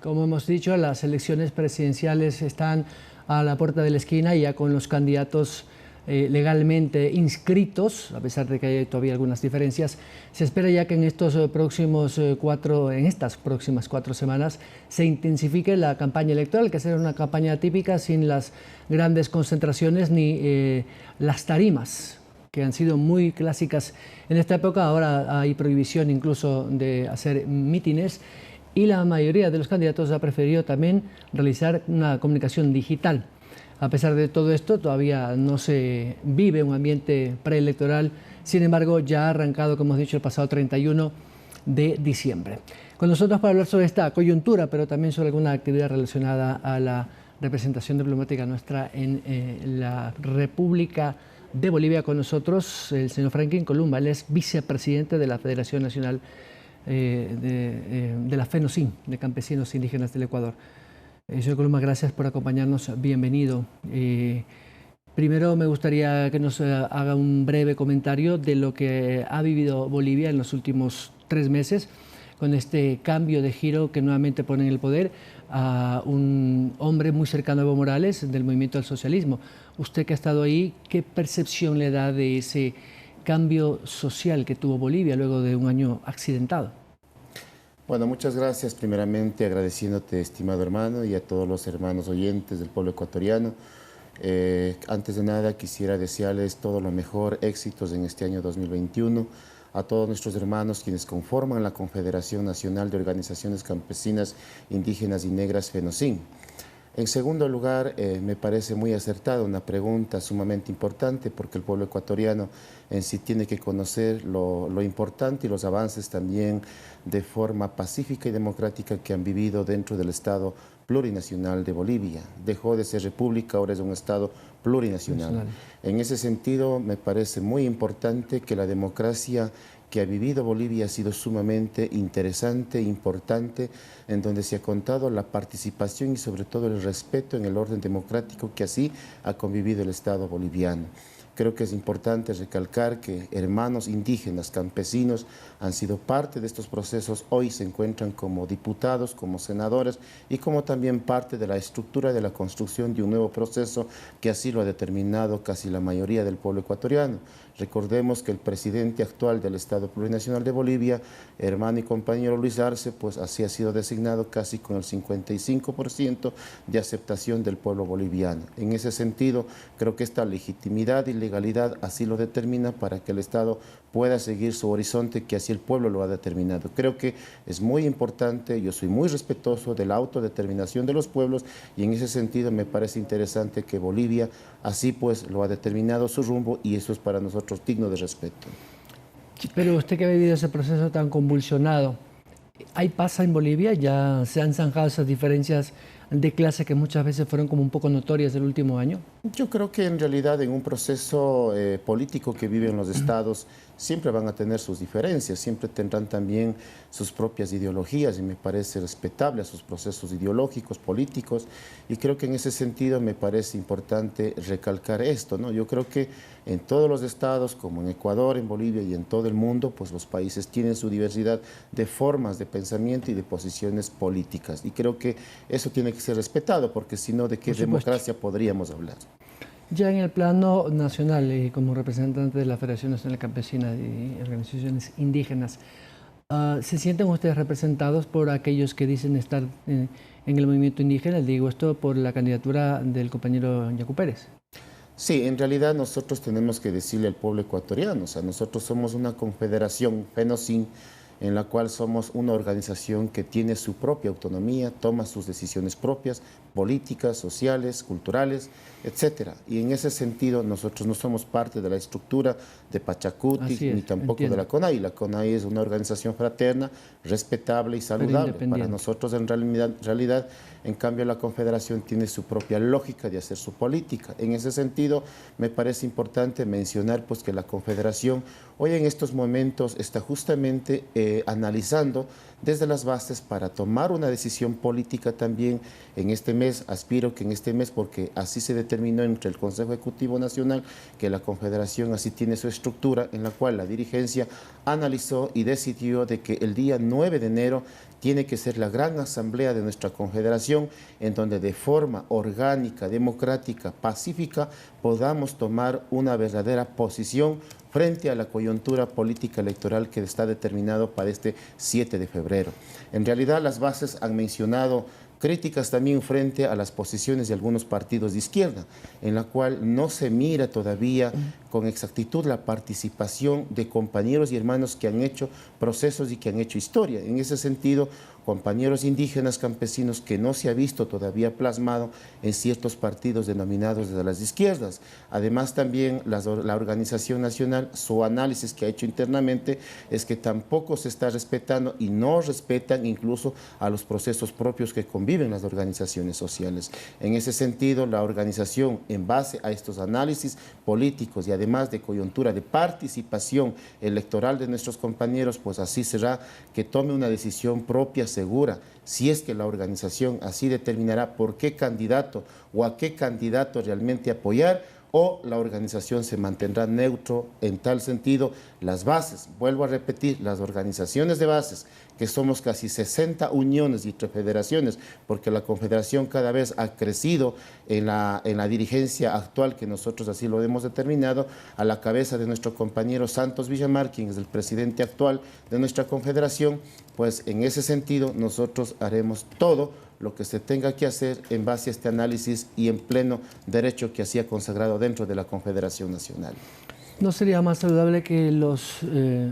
Como hemos dicho, las elecciones presidenciales están a la puerta de la esquina y ya con los candidatos legalmente inscritos, a pesar de que hay todavía algunas diferencias. Se espera ya que en estas próximas 4 semanas se intensifique la campaña electoral, que será una campaña típica sin las grandes concentraciones ni las tarimas, que han sido muy clásicas en esta época. Ahora hay prohibición incluso de hacer mítines y la mayoría de los candidatos ha preferido también realizar una comunicación digital. A pesar de todo esto, todavía no se vive un ambiente preelectoral, sin embargo, ya ha arrancado, como hemos dicho, el pasado 31 de diciembre. Con nosotros para hablar sobre esta coyuntura, pero también sobre alguna actividad relacionada a la representación diplomática nuestra en la República de Bolivia, con nosotros el señor Franklin Columba. Él es vicepresidente de la Federación Nacional de la FENOCIN, de Campesinos Indígenas del Ecuador. Señor Columba, gracias por acompañarnos. Bienvenido. Primero me gustaría que nos haga un breve comentario de lo que ha vivido Bolivia en los últimos 3 meses, con este cambio de giro que nuevamente pone en el poder a un hombre muy cercano a Evo Morales del movimiento al socialismo. Usted que ha estado ahí, ¿qué percepción le da de ese cambio social que tuvo Bolivia luego de un año accidentado? Bueno, muchas gracias. Primeramente agradeciéndote, estimado hermano, y a todos los hermanos oyentes del pueblo ecuatoriano. Antes de nada quisiera desearles todo lo mejor, éxitos en este año 2021, a todos nuestros hermanos quienes conforman la Confederación Nacional de Organizaciones Campesinas, Indígenas y Negras, FENOCIN. En segundo lugar, me parece muy acertada una pregunta sumamente importante, porque el pueblo ecuatoriano en sí tiene que conocer lo importante y los avances también de forma pacífica y democrática que han vivido dentro del Estado plurinacional de Bolivia. Dejó de ser república, ahora es un Estado plurinacional. En ese sentido, me parece muy importante que la democracia que ha vivido Bolivia ha sido sumamente interesante, importante, en donde se ha contado la participación y sobre todo el respeto en el orden democrático que así ha convivido el Estado boliviano. Creo que es importante recalcar que hermanos indígenas, campesinos, han sido parte de estos procesos, hoy se encuentran como diputados, como senadores y como también parte de la estructura de la construcción de un nuevo proceso que así lo ha determinado casi la mayoría del pueblo ecuatoriano. Recordemos que el presidente actual del Estado Plurinacional de Bolivia, hermano y compañero Luis Arce, pues así ha sido designado casi con el 55% de aceptación del pueblo boliviano. En ese sentido, creo que esta legitimidad y legalidad así lo determina para que el Estado pueda seguir su horizonte que así el pueblo lo ha determinado. Creo que es muy importante, yo soy muy respetuoso de la autodeterminación de los pueblos y en ese sentido me parece interesante que Bolivia así pues lo ha determinado su rumbo y eso es para nosotros digno de respeto. Pero usted que ha vivido ese proceso tan convulsionado, ¿hay paz en Bolivia? ¿Ya se han zanjado esas diferencias de clase que muchas veces fueron como un poco notorias el último año? Yo creo que en realidad en un proceso político que viven los estados siempre van a tener sus diferencias, siempre tendrán también sus propias ideologías y me parece respetable a sus procesos ideológicos, políticos y creo que en ese sentido me parece importante recalcar esto, ¿no? Yo creo que en todos los estados, como en Ecuador, en Bolivia y en todo el mundo, pues los países tienen su diversidad de formas de pensamiento y de posiciones políticas y creo que eso tiene que ser respetado porque si no, ¿de qué democracia podríamos hablar? Ya en el plano nacional, como representante de la Federación Nacional Campesina y Organizaciones Indígenas, ¿se sienten ustedes representados por aquellos que dicen estar en el movimiento indígena? Digo esto por la candidatura del compañero Yacu Pérez. Sí, en realidad nosotros tenemos que decirle al pueblo ecuatoriano, o sea, nosotros somos una confederación, FENOCIN, en la cual somos una organización que tiene su propia autonomía, toma sus decisiones propias, políticas, sociales, culturales, etcétera. Y en ese sentido nosotros no somos parte de la estructura de Pachacuti ni tampoco de la CONAI. La CONAI es una organización fraterna, respetable y saludable. Para nosotros en realidad, en cambio, la Confederación tiene su propia lógica de hacer su política. En ese sentido, me parece importante mencionar pues, que la Confederación hoy en estos momentos está justamente analizando desde las bases para tomar una decisión política también en este mes, aspiro que en este mes, porque así se determinó entre el Consejo Ejecutivo Nacional, que la Confederación así tiene su estructura, en la cual la dirigencia analizó y decidió de que el día 9 de enero tiene que ser la gran asamblea de nuestra Confederación, en donde de forma orgánica, democrática, pacífica, podamos tomar una verdadera posición frente a la coyuntura política electoral que está determinado para este 7 de febrero. En realidad, las bases han mencionado críticas también frente a las posiciones de algunos partidos de izquierda, en la cual no se mira todavía con exactitud la participación de compañeros y hermanos que han hecho procesos y que han hecho historia. En ese sentido, compañeros indígenas campesinos que no se ha visto todavía plasmado en ciertos partidos denominados de las izquierdas. Además, también la Organización Nacional, su análisis que ha hecho internamente es que tampoco se está respetando y no respetan incluso a los procesos propios que conviven las organizaciones sociales. En ese sentido, la organización, en base a estos análisis políticos y además de coyuntura de participación electoral de nuestros compañeros, pues así será que tome una decisión propia, segura, si es que la organización así determinará por qué candidato o a qué candidato realmente apoyar, o la organización se mantendrá neutro. En tal sentido, las bases, vuelvo a repetir, las organizaciones de bases, que somos casi 60 uniones y federaciones, porque la Confederación cada vez ha crecido en la dirigencia actual, que nosotros así lo hemos determinado, a la cabeza de nuestro compañero Santos Villamar, quien es el presidente actual de nuestra Confederación. Pues en ese sentido nosotros haremos todo lo que se tenga que hacer en base a este análisis y en pleno derecho que así ha consagrado dentro de la Confederación Nacional. ¿No sería más saludable que los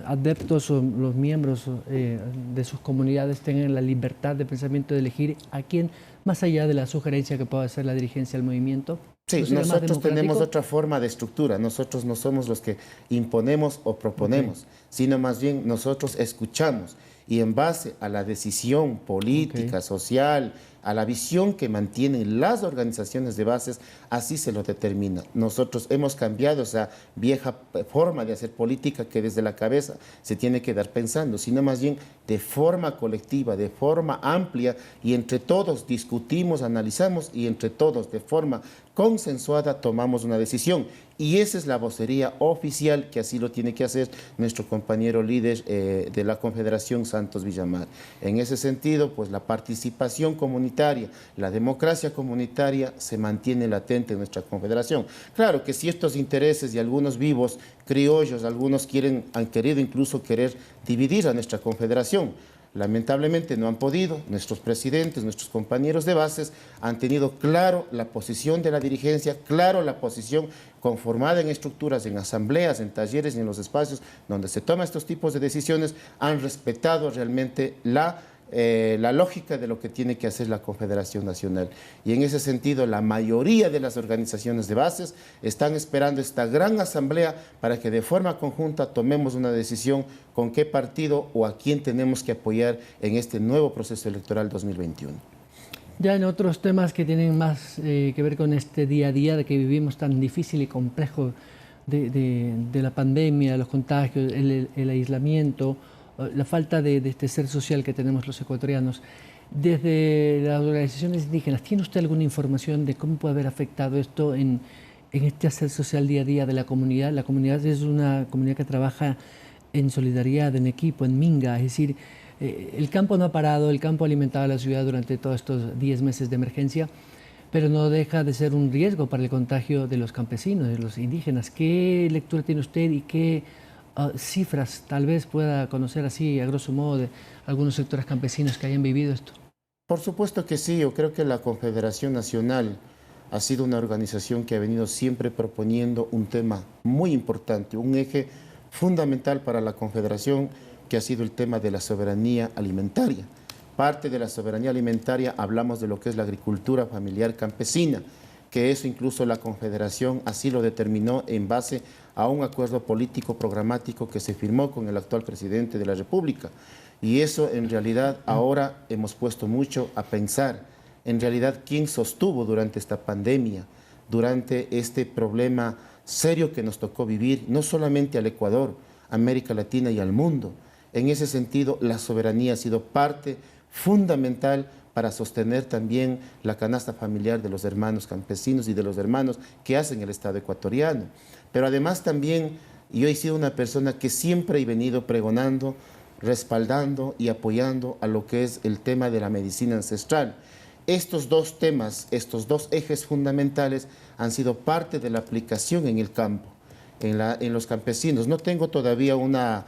adeptos o los miembros de sus comunidades tengan la libertad de pensamiento de elegir a quién, más allá de la sugerencia que pueda hacer la dirigencia del movimiento? Sí, nosotros tenemos otra forma de estructura. Nosotros no somos los que imponemos o proponemos, sino más bien nosotros escuchamos. Y en base a la decisión política, social, a la visión que mantienen las organizaciones de bases, así se lo determina. Nosotros hemos cambiado esa vieja forma de hacer política que desde la cabeza se tiene que dar pensando, sino más bien de forma colectiva, de forma amplia, y entre todos discutimos, analizamos y entre todos de forma consensuada tomamos una decisión. Y esa es la vocería oficial que así lo tiene que hacer nuestro compañero líder de la Confederación, Santos Villamar. En ese sentido, pues la participación comunitaria, la democracia comunitaria se mantiene latente en nuestra Confederación. Claro que ciertos intereses de algunos vivos criollos, algunos han querido incluso dividir a nuestra Confederación. Lamentablemente no han podido. Nuestros presidentes, nuestros compañeros de bases han tenido claro la posición de la dirigencia, claro la posición conformada en estructuras, en asambleas, en talleres y en los espacios donde se toman estos tipos de decisiones. Han respetado realmente la lógica de lo que tiene que hacer la Confederación Nacional. Y en ese sentido, la mayoría de las organizaciones de bases están esperando esta gran asamblea para que de forma conjunta tomemos una decisión con qué partido o a quién tenemos que apoyar en este nuevo proceso electoral 2021. Ya en otros temas que tienen más que ver con este día a día de que vivimos tan difícil y complejo de la pandemia, los contagios, el aislamiento, la falta de este ser social que tenemos los ecuatorianos. Desde las organizaciones indígenas, ¿tiene usted alguna información de cómo puede haber afectado esto en este hacer social día a día de la comunidad? La comunidad es una comunidad que trabaja en solidaridad, en equipo, en minga, es decir, el campo no ha parado, el campo ha alimentado a la ciudad durante todos estos 10 meses de emergencia, pero no deja de ser un riesgo para el contagio de los campesinos, de los indígenas. ¿Qué lectura tiene usted y qué cifras tal vez pueda conocer así, a grosso modo, de algunos sectores campesinos que hayan vivido esto? Por supuesto que sí. Yo creo que la Confederación Nacional ha sido una organización que ha venido siempre proponiendo un tema muy importante, un eje fundamental para la Confederación, que ha sido el tema de la soberanía alimentaria. Parte de la soberanía alimentaria hablamos de lo que es la agricultura familiar campesina, que eso incluso la Confederación así lo determinó en base a un acuerdo político programático que se firmó con el actual presidente de la República. Y eso en realidad ahora hemos puesto mucho a pensar, en realidad quién sostuvo durante esta pandemia, durante este problema serio que nos tocó vivir, no solamente al Ecuador, América Latina y al mundo. En ese sentido, la soberanía ha sido parte fundamental para sostener también la canasta familiar de los hermanos campesinos y de los hermanos que hacen el Estado ecuatoriano. Pero además también yo he sido una persona que siempre he venido pregonando, respaldando y apoyando a lo que es el tema de la medicina ancestral. Estos dos temas, estos dos ejes fundamentales han sido parte de la aplicación en el campo, en los campesinos. No tengo todavía una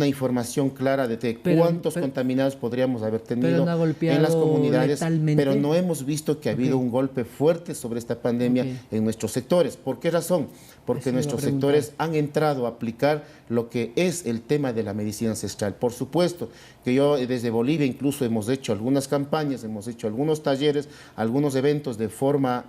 información clara de cuántos contaminados podríamos haber tenido en las comunidades, pero no hemos visto que ha habido un golpe fuerte sobre esta pandemia en nuestros sectores. ¿Por qué razón? Porque nuestros sectores han entrado a aplicar lo que es el tema de la medicina ancestral. Por supuesto que yo desde Bolivia incluso hemos hecho algunas campañas, hemos hecho algunos talleres, algunos eventos de forma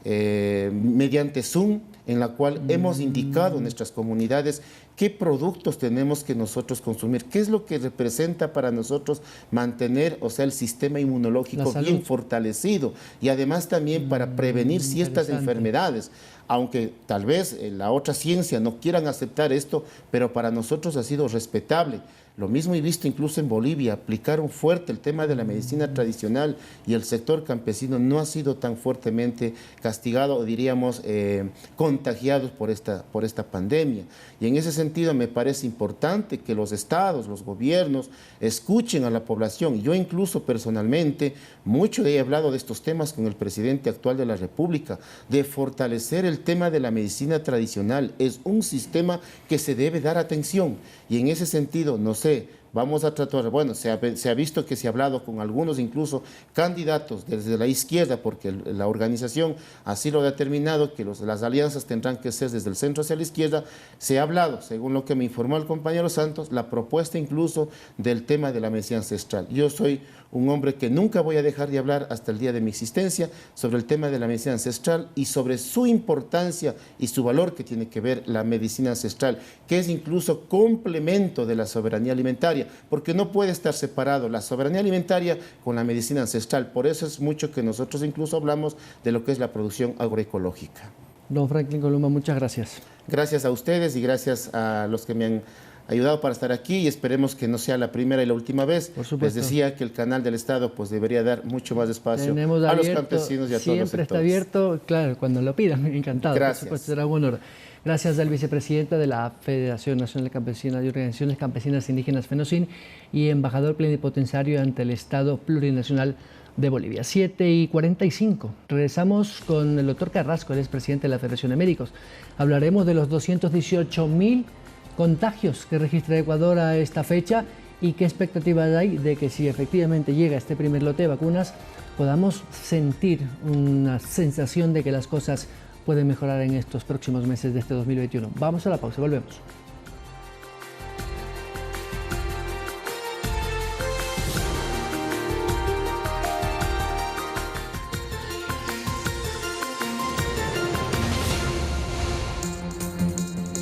mediante Zoom, en la cual hemos indicado a nuestras comunidades qué productos tenemos que nosotros consumir, qué es lo que representa para nosotros mantener, o sea, el sistema inmunológico bien fortalecido y además también para prevenir ciertas enfermedades. Aunque tal vez la otra ciencia no quieran aceptar esto, pero para nosotros ha sido respetable. Lo mismo he visto incluso en Bolivia, aplicaron fuerte el tema de la medicina tradicional y el sector campesino no ha sido tan fuertemente castigado o diríamos contagiados por esta pandemia. Y en ese sentido me parece importante que los estados, los gobiernos escuchen a la población. Yo incluso personalmente mucho he hablado de estos temas con el presidente actual de la República, de fortalecer el tema de la medicina tradicional. Es un sistema que se debe dar atención y en ese sentido, no sé, vamos a tratar, bueno, se ha visto que se ha hablado con algunos incluso candidatos desde la izquierda, porque la organización así lo ha determinado, que las alianzas tendrán que ser desde el centro hacia la izquierda. Se ha hablado, según lo que me informó el compañero Santos, la propuesta incluso del tema de la medicina ancestral. Yo soy un hombre que nunca voy a dejar de hablar hasta el día de mi existencia sobre el tema de la medicina ancestral y sobre su importancia y su valor que tiene que ver la medicina ancestral, que es incluso complemento de la soberanía alimentaria, porque no puede estar separado la soberanía alimentaria con la medicina ancestral. Por eso es mucho que nosotros incluso hablamos de lo que es la producción agroecológica. Don Franklin Columba, muchas gracias. Gracias a ustedes y gracias a los que me han ayudado para estar aquí y esperemos que no sea la primera y la última vez. Por supuesto. Les decía que el canal del Estado pues debería dar mucho más espacio a los campesinos y a todos los sectores. Siempre está abierto, claro, cuando lo pidan, encantado. Gracias. Por supuesto, será un honor. Gracias al vicepresidente de la Federación Nacional Campesina y Organizaciones Campesinas Indígenas FENOCIN y embajador plenipotenciario ante el Estado Plurinacional de Bolivia. 7:45. Regresamos con el doctor Carrasco, él es presidente de la Federación de Médicos. Hablaremos de los 218.000 contagios que registra Ecuador a esta fecha y qué expectativas hay de que si efectivamente llega este primer lote de vacunas podamos sentir una sensación de que las cosas pueden mejorar en estos próximos meses de este 2021. Vamos a la pausa, volvemos.